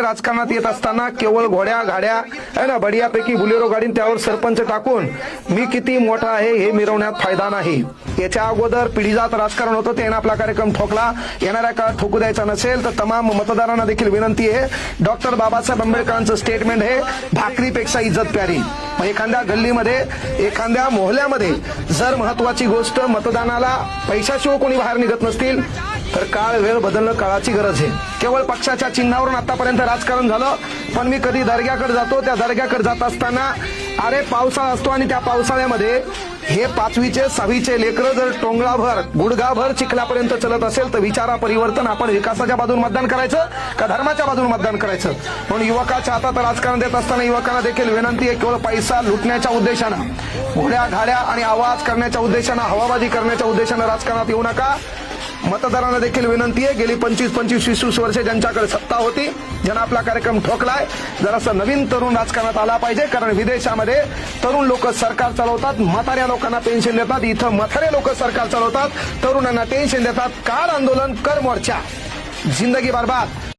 राजकारणात येत असताना केवळ घोड्या गाड्या आहे ना बढियापैकी बुलेरो गाडीन त्यावर सरपंच टाकून मी किती मोठा आहे हे मिरवण्यात फायदा नाही। याच्या अगोदर पिढीजात राजकारण होतं, त्याने आपला कार्यक्रम ठोकला। येणाऱ्या काळात ठोकू द्यायचा नसेल तर तमाम मतदारांना देखील विनंती आहे, डॉक्टर बाबासाहेब आंबेडकरांचं स्टेटमेंट आहे, भाकरीपेक्षा इज्जत प्यारी। एखाद्या गल्लीमध्ये एखाद्या मोहल्ल्यामध्ये जर महत्वाची गोष्ट मतदानाला पैशाशिवाय कोणी बाहेर निघत नसतील तर काळ वेळ बदलणं काळाची गरज आहे। केवळ पक्षाच्या चिन्हावरून आतापर्यंत राजकारण झालं, पण मी कधी दर्ग्याकडे जातो, त्या दर्ग्याकडे जात असताना अरे पावसाळा असतो आणि त्या पावसाळ्यामध्ये हे 5वीचे 6वीचे लेकरं जर टोंगळाभर गुडघाभर चिखलापर्यंत चलत असेल तर विचारा परिवर्तन आपण विकासाच्या बाजून मतदान करायचं का धर्माच्या बाजून मतदान करायचं। म्हणून युवकाच्या हातात राजकारण देत असताना युवकांना देखील विनंती आहे, केवळ पैसा लुटण्याच्या उद्देशानं घोड्या घाड्या आणि आवाज करण्याच्या उद्देशानं हवाबाजी करण्याच्या उद्देशानं राजकारणात येऊ नका। मतदारांना देखील विनंती आहे, गेली 25-25 वर्षे ज्यांच्याकडे सत्ता होती, ज्यांना आपला कार्यक्रम ठोकलाय, जरासं नवीन तरुण राजकारणात आला पाहिजे। कारण विदेशामध्ये तरुण लोक सरकार चालवतात, म्हाताऱ्या लोकांना पेन्शन देतात, इथं म्हातारे लोक सरकार चालवतात, तरुणांना टेन्शन देतात। काढ आंदोलन, कर मोर्चा, जिंदगी बर्बाद।